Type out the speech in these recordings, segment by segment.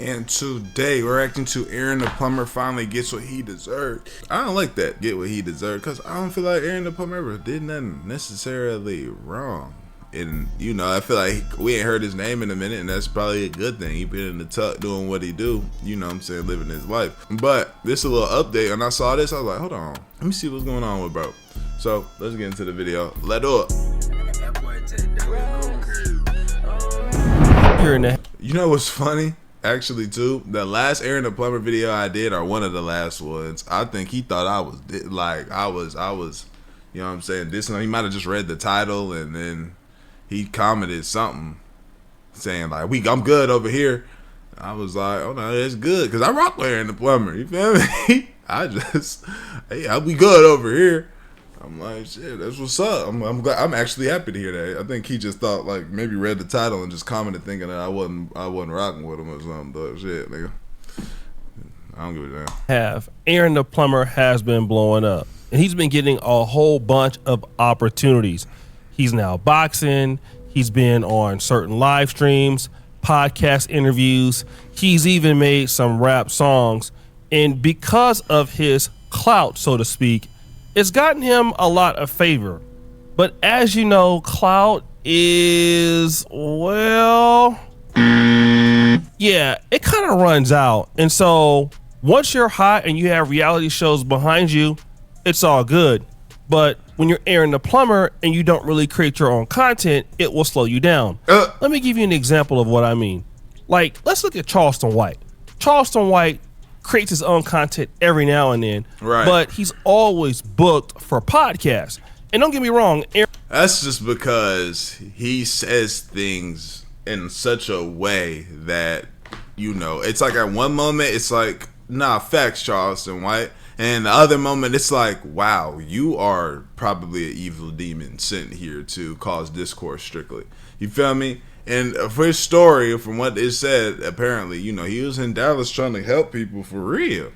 And today we're reacting to Aaron the Plumber finally gets what he deserved. I don't like that, get what he deserved, because I don't feel like Aaron the Plumber ever did nothing necessarily wrong. And you know, I feel like we ain't heard his name in a minute, and that's probably a good thing. He been in the tuck doing what he do, you know what I'm saying, living his life. But this is a little update, and I saw this, I was like, hold on, let me see what's going on with bro. So let's get into the video. Let's do it. You know what's funny? Actually, too, the last Aaron the Plumber video I did, or one of the last ones, I think he thought I was like I was, you know what I'm saying? This one, he might have just read the title and then he commented something saying like, I'm good over here. I was like, oh no, it's good because I rock with Aaron the Plumber. You feel me? Hey, I'll be good over here. I'm like, shit, that's what's up. I'm glad. I'm actually happy to hear that. I think he just thought, like, maybe read the title and just commented thinking that I wasn't rocking with him or something. But shit, nigga, I don't give a damn. Aaron the Plumber has been blowing up, and he's been getting a whole bunch of opportunities. He's now boxing. He's been on certain live streams, podcast interviews. He's even made some rap songs, and because of his clout, so to speak, it's gotten him a lot of favor. But as you know, clout is, well, yeah, it kind of runs out. And so once you're hot and you have reality shows behind you, it's all good. But when you're Aaron the Plumber and you don't really create your own content, it will slow you down. Let me give you an example of what I mean. Like, let's look at Charleston White. Charleston White creates his own content every now and then, right? But he's always booked for podcasts. And don't get me wrong, that's just because he says things in such a way that, you know, it's like at one moment it's like, nah, facts, Charleston White, and the other moment it's like, wow, you are probably an evil demon sent here to cause discourse strictly. You feel me? And for his story, from what it said, apparently, you know, he was in Dallas trying to help people for real.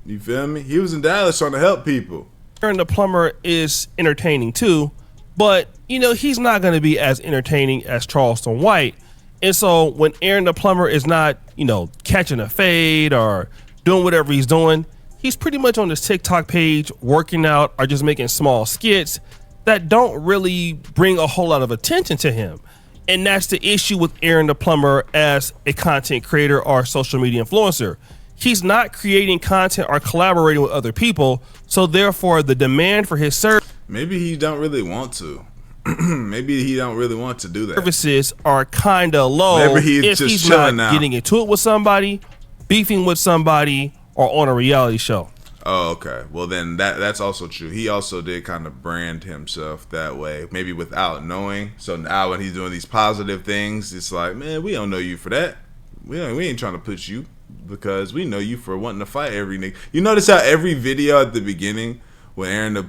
You feel me? He was in Dallas trying to help people. Aaron the Plumber is entertaining too, but, you know, he's not going to be as entertaining as Charleston White. And so when Aaron the Plumber is not, you know, catching a fade or doing whatever he's doing, he's pretty much on this TikTok page working out or just making small skits that don't really bring a whole lot of attention to him. And that's the issue with Aaron the Plumber as a content creator or social media influencer. He's not creating content or collaborating with other people, so therefore the demand for his service, maybe he don't really want to. Maybe he don't really want to do that. Services are kind of low. Maybe he's not now getting into it with somebody, beefing with somebody, or on a reality show. Oh, okay. Well, then that's also true. He also did kind of brand himself that way, maybe without knowing. So now when he's doing these positive things, it's like, man, we don't know you for that. We ain't trying to put you because we know you for wanting to fight every nigga. You notice how every video at the beginning when Aaron the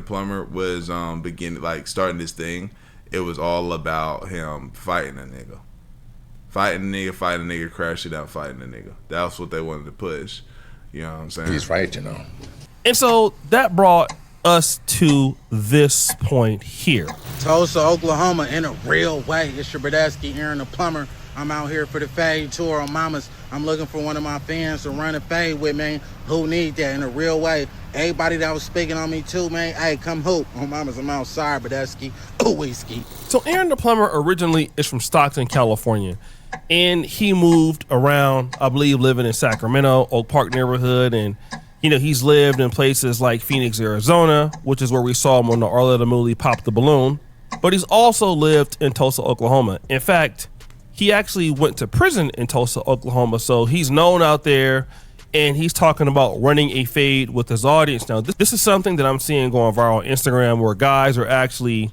Plumber was starting this thing, it was all about him fighting a nigga. Fighting a nigga, crash it out, fighting a nigga. That's what they wanted to push. You know what I'm saying? He's right, you know. And so that brought us to this point here. Tulsa, Oklahoma, in a real way. It's your Bradesky, Aaron the Plumber. I'm out here for the fade tour on Mamas. I'm looking for one of my fans to run a fade with, man. Who need that in a real way? Everybody that was speaking on me too, man. Hey, come hoop. On Mamas, I'm out. Sorry, Bradesky. Ooh, whiskey. So Aaron the Plumber originally is from Stockton, California. And he moved around, I believe, living in Sacramento, Oak Park neighborhood. And, you know, he's lived in places like Phoenix, Arizona, which is where we saw him on the Arletta movie Pop the Balloon. But he's also lived in Tulsa, Oklahoma. In fact, he actually went to prison in Tulsa, Oklahoma. So he's known out there, and he's talking about running a fade with his audience. Now, this is something that I'm seeing going viral on Instagram where guys are actually,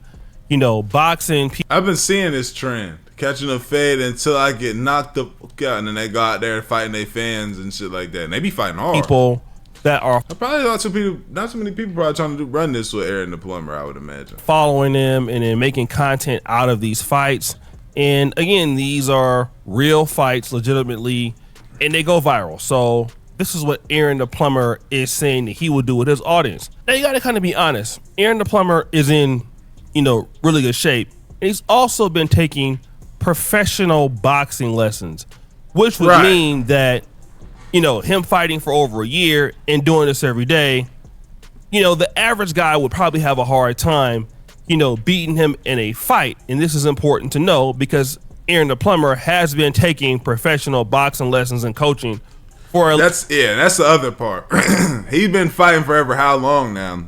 you know, boxing. I've been seeing this trend. Catching a fade until I get knocked the fuck out, and then they go out there fighting their fans and shit like that. And they be fighting hard. People that are probably not so many people probably trying to run this with Aaron the Plumber, I would imagine. Following them and then making content out of these fights. And again, these are real fights, legitimately, and they go viral. So this is what Aaron the Plumber is saying that he would do with his audience. Now you got to kind of be honest. Aaron the Plumber is in, you know, really good shape. And he's also been taking professional boxing lessons. which would mean that, you know, him fighting for over a year and doing this every day, you know, the average guy would probably have a hard time, you know, beating him in a fight. And this is important to know because Aaron the Plumber has been taking professional boxing lessons and coaching for that's the other part. He's been fighting forever. How long now?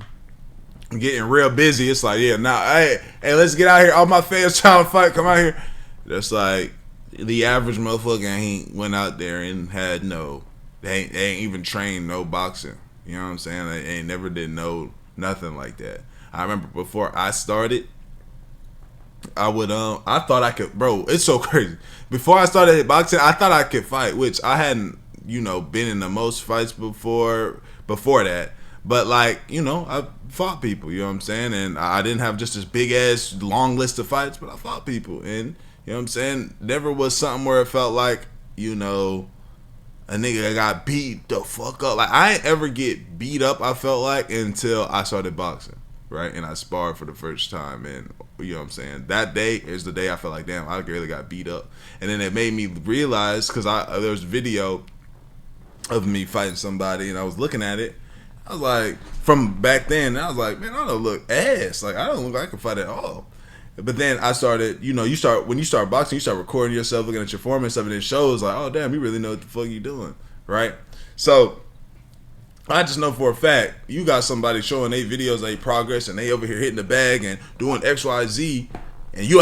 Getting real busy. It's like, hey, let's get out here. All my fans trying to fight. Come out here. That's like the average motherfucker ain't went out there and had they ain't even trained no boxing. You know what I'm saying? They ain't never did nothing like that. I remember before I started, I thought I could, bro, it's so crazy. Before I started boxing, I thought I could fight, which I hadn't, you know, been in the most fights before that. But like, you know, I fought people, you know what I'm saying? And I didn't have just this big ass long list of fights, but I fought people. And, you know what I'm saying? Never was something where it felt like, you know, a nigga got beat the fuck up. Like, I ain't ever get beat up, I felt like, until I started boxing, right? And I sparred for the first time. And, you know what I'm saying? That day is the day I felt like, damn, I really got beat up. And then it made me realize, because there was video of me fighting somebody, and I was looking at it. I was like, from back then, I was like, man, I don't look ass. Like, I don't look like I can fight at all. But then I started, you know, when you start boxing, you start recording yourself, looking at your form and stuff, and it shows like, oh, damn, you really know what the fuck you doing, right? So I just know for a fact, you got somebody showing their videos, their progress, and they over here hitting the bag and doing X, Y, Z, and you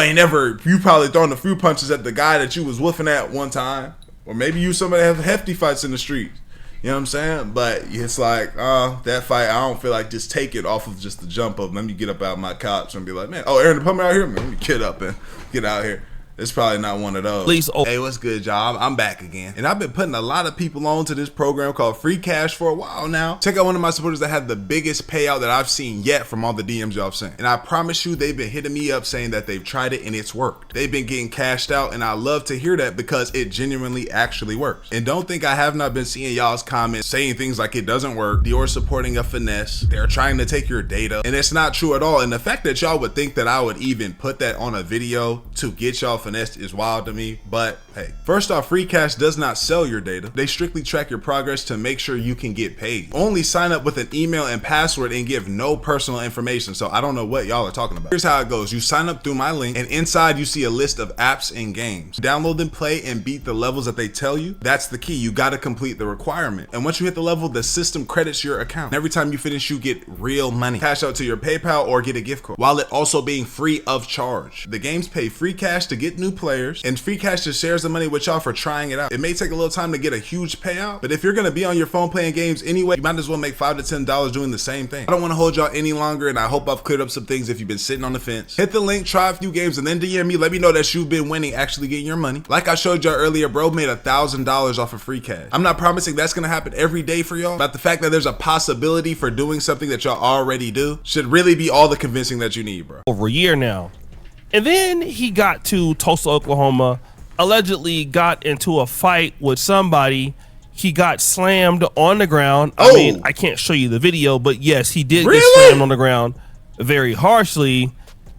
probably throwing a few punches at the guy that you was woofing at one time, or maybe you somebody have hefty fights in the streets. You know what I'm saying? But it's like, that fight, I don't feel like just take it off of just the jump of, let me get up out of my couch and be like, man, Aaron the Plumber out here? Man, let me get up and get out here. It's probably not one of those. Please. Hey, what's good, y'all? I'm back again. And I've been putting a lot of people on to this program called Free Cash for a while now. Check out one of my supporters that had the biggest payout that I've seen yet from all the DMs y'all have sent. And I promise you, they've been hitting me up saying that they've tried it and it's worked. They've been getting cashed out, and I love to hear that because it genuinely actually works. And don't think I have not been seeing y'all's comments saying things like it doesn't work, Dior supporting a finesse, they're trying to take your data, and it's not true at all. And the fact that y'all would think that I would even put that on a video to get y'all finessed is wild to me. But hey, first off, Free Cash does not sell your data. They strictly track your progress to make sure you can get paid. Only sign up with an email and password and give no personal information. So I don't know what y'all are talking about. Here's how it goes. You sign up through my link, and inside you see a list of apps and games. Download them, play, and beat the levels that they tell you. That's the key. You got to complete the requirement. And once you hit the level, the system credits your account. And every time you finish, you get real money. Cash out to your PayPal or get a gift card, while it also being free of charge. The games pay Free Cash to get new players, and Free Cash just shares the money with y'all for trying it out. It may take a little time to get a huge payout, but if you're gonna be on your phone playing games anyway, you might as well make $5 to $10 doing the same thing. I don't want to hold y'all any longer, and I hope I've cleared up some things if you've been sitting on the fence. Hit the link, try a few games, and then DM me. Let me know that you've been winning, actually getting your money. Like I showed y'all earlier, bro made $1,000 off of Free Cash. I'm not promising that's gonna happen every day for y'all, but the fact that there's a possibility for doing something that y'all already do should really be all the convincing that you need, bro. Over a year now. And then he got to Tulsa, Oklahoma, allegedly got into a fight with somebody. He got slammed on the ground. I mean, I can't show you the video, but yes, he did get slammed on the ground very harshly.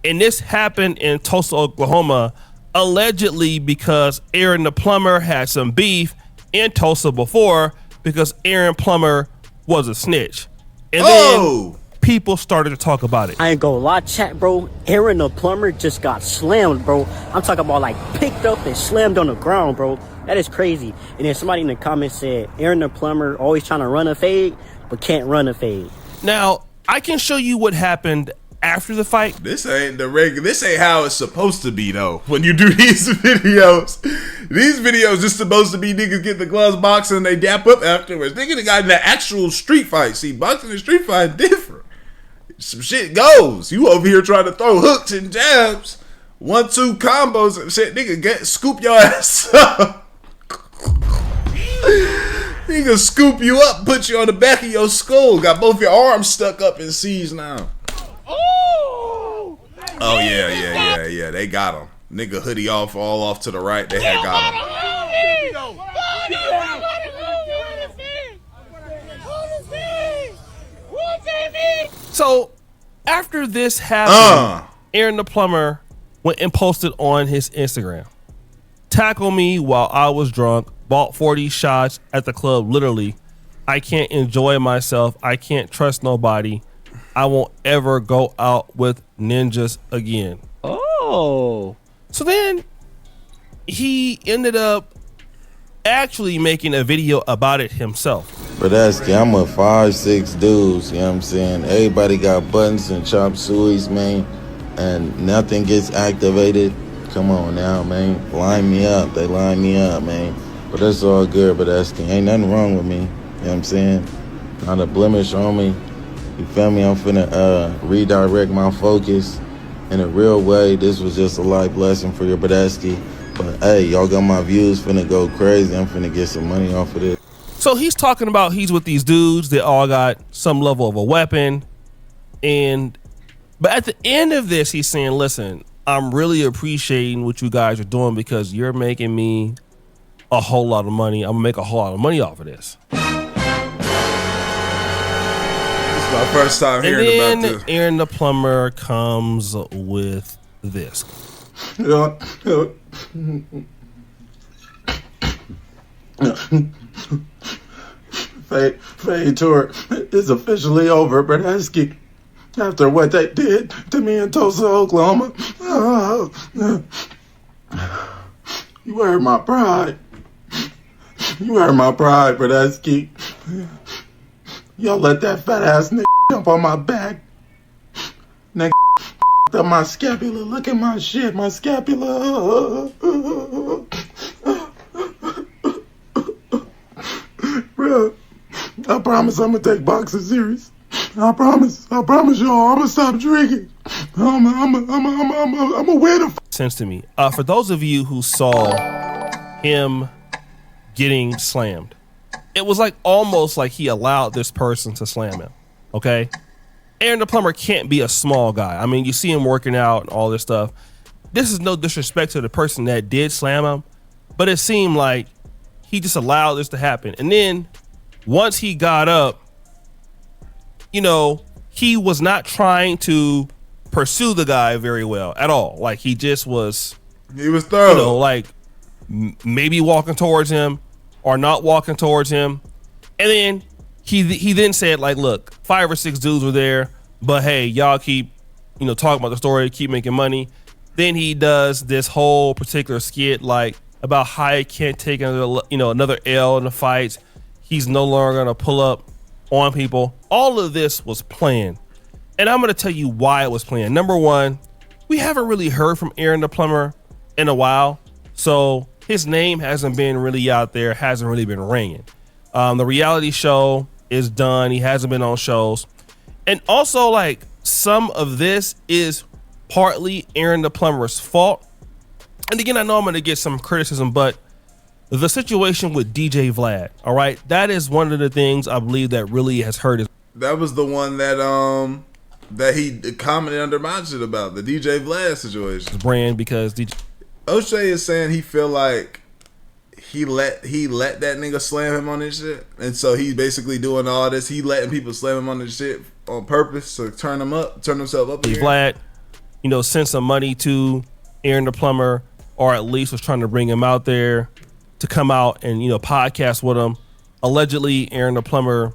And this happened in Tulsa, Oklahoma, allegedly because Aaron the Plumber had some beef in Tulsa before because Aaron Plumber was a snitch. And then people started to talk about it. I ain't gonna lie, chat, bro. Aaron the Plumber just got slammed, bro. I'm talking about like picked up and slammed on the ground, bro. That is crazy. And then somebody in the comments said, Aaron the Plumber always trying to run a fade, but can't run a fade. Now, I can show you what happened after the fight. This ain't how it's supposed to be though. When you do these videos just supposed to be niggas get the gloves boxing and they dap up afterwards. Nigga got in the actual street fight. See, boxing and street fight different. Some shit goes. You over here trying to throw hooks and jabs, 1-2 combos and shit. Nigga, scoop your ass up. Nigga, scoop you up, put you on the back of your skull. Got both your arms stuck up in C's now. Oh yeah. They got him. Nigga hoodie off, all off to the right. They had got him. So, after this happened, Aaron the Plumber went and posted on his Instagram. Tackle me while I was drunk. Bought 40 shots at the club. Literally, I can't enjoy myself. I can't trust nobody. I won't ever go out with ninjas again. Oh. So then he ended up actually making a video about it himself. Bradesky, I'm with 5'6" dudes, you know what I'm saying? Everybody got buttons and chop sueys, man, and nothing gets activated. Come on now, man. Line me up. They line me up, man. But that's all good, Bradesky. Ain't nothing wrong with me. You know what I'm saying? Not a blemish on me. You feel me? I'm finna redirect my focus in a real way. This was just a life lesson for your Bradesky. But hey, y'all got my views finna go crazy. I'm finna get some money off of this. So he's talking about he's with these dudes. They all got some level of a weapon. But at the end of this, he's saying, listen, I'm really appreciating what you guys are doing because you're making me a whole lot of money. I'm gonna make a whole lot of money off of this. This is my first time hearing And about then this. Aaron the Plumber comes with this. Fade tour is officially over, Bradesky. After what they did to me in Tulsa, Oklahoma. You hurt my pride. You hurt my pride, Bradesky. Y'all let that fat ass nigga jump on my back. Nigga up my scapula. Look at my shit, my scapula. Bro, I promise I'm gonna take boxing serious. I promise y'all, I'm gonna stop drinking. I'm gonna wear the Sense to me. For those of you who saw him getting slammed, it was like almost like he allowed this person to slam him. Okay, Aaron the Plumber can't be a small guy. I mean, you see him working out and all this stuff. This is no disrespect to the person that did slam him, but it seemed like he just allowed this to happen. And then once he got up, you know, he was not trying to pursue the guy very well at all. Like he just was, He was thorough. you know, like maybe walking towards him or not walking towards him. And then he then said like, look, 5 or 6 dudes were there, but hey, y'all keep, you know, talking about the story, keep making money. Then he does this whole particular skit like about how he can't take another L in the fights. He's no longer gonna pull up on people. All of this was planned. And I'm gonna tell you why it was planned. Number one, we haven't really heard from Aaron the Plumber in a while. So his name hasn't been really out there, hasn't really been ringing. The reality show is done. He hasn't been on shows. And also like some of this is partly Aaron the Plumber's fault. And again, I know I'm gonna get some criticism, but the situation with DJ Vlad, all right, that is one of the things I believe that really has hurt his That was the one that he commented under my shit about, the DJ Vlad situation. brand because DJ O'Shea is saying he feel like he let that nigga slam him on this shit, and so he basically doing all this. He letting people slam him on this shit on purpose to turn himself up. Again. Vlad, you know, sent some money to Aaron the Plumber, or at least was trying to bring him out there to come out and, you know, podcast with him. Allegedly, Aaron the Plumber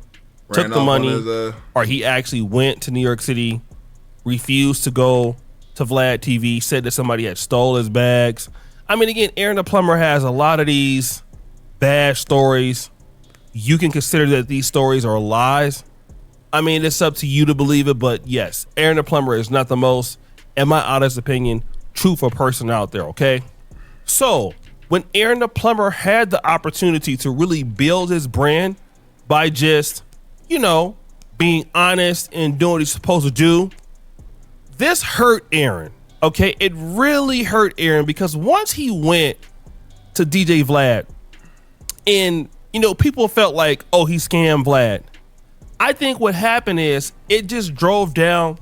took the money, or he actually went to New York City, refused to go to Vlad TV, said that somebody had stole his bags. I mean, again, Aaron the Plumber has a lot of these bad stories. You can consider that these stories are lies. I mean, it's up to you to believe it, but yes, Aaron the Plumber is not the most, in my honest opinion, truthful person out there, okay? So, when Aaron the Plumber had the opportunity to really build his brand by just, you know, being honest and doing what he's supposed to do, this hurt Aaron, okay? It really hurt Aaron because once he went to DJ Vlad and, you know, people felt like, oh, he scammed Vlad. I think what happened is it just drove down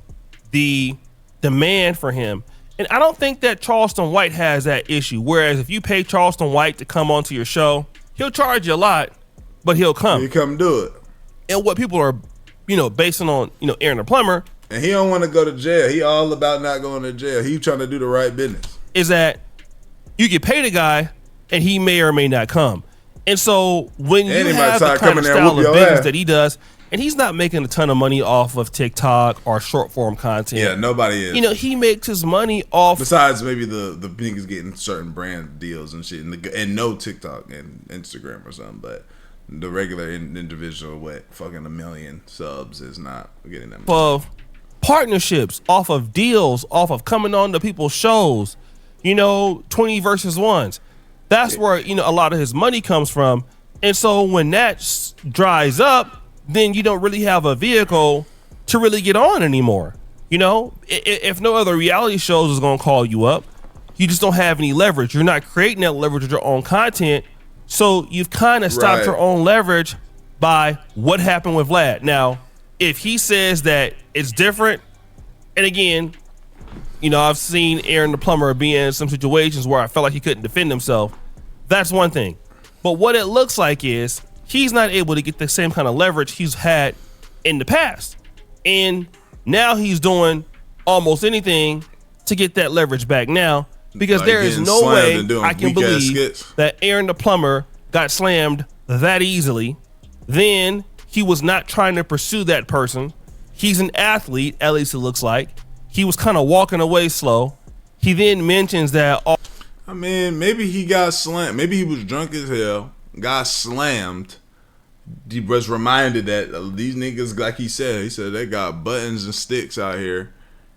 the demand for him. And I don't think that Charleston White has that issue. Whereas if you pay Charleston White to come onto your show, he'll charge you a lot, but he'll come. He come do it. And what people are, you know, basing on, you know, Aaron the Plumber, And he don't want to go to jail. He all about not going to jail. He trying to do the right business. is that you get paid a guy and he may or may not come. And so when And you he might have the try to kind come of in there and style whoop of your business ass. that he does, and he's not making a ton of money off of TikTok or short form content. Yeah, nobody is. You know, he makes his money off. Besides maybe the niggas getting certain brand deals and shit, and no TikTok and Instagram or something, but the regular individual with fucking 1 million subs is not getting that money. Of partnerships, off of deals, off of coming on to people's shows, 20 versus ones. That's where, a lot of his money comes from. And so when that dries up, then you don't really have a vehicle to really get on anymore. If no other reality shows is going to call you up, you just don't have any leverage. You're not creating that leverage with your own content. So you've kind of stopped Right. your own leverage by what happened with Vlad. Now, if he says that it's different, and again, I've seen Aaron the Plumber be in some situations where I felt like he couldn't defend himself. That's one thing. But what it looks like is he's not able to get the same kind of leverage he's had in the past. And now he's doing almost anything to get that leverage back now, because Like there is getting no slammed way and doing I can weak-ass believe skits. that Aaron the Plumber got slammed that easily. Then he was not trying to pursue that person. He's an athlete, at least it looks like. He was kind of walking away slow. He then mentions that I mean, maybe he got slammed. Maybe he was drunk as hell, got slammed. He was reminded that these niggas, like he said they got buttons and sticks out here,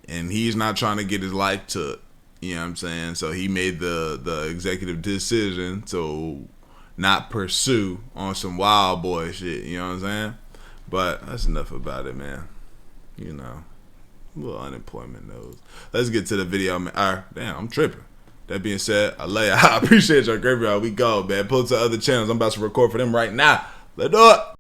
and he's not trying to get his life took. You know what I'm saying? So he made the executive decision to not pursue on some wild boy shit. You know what I'm saying? But that's enough about it, man. A little unemployment knows. Let's get to the video, man. All right, damn, I'm tripping. That being said, I love you. I appreciate y'all. Great, y'all. We go, man. Pull to other channels. I'm about to record for them right now. Let's do it.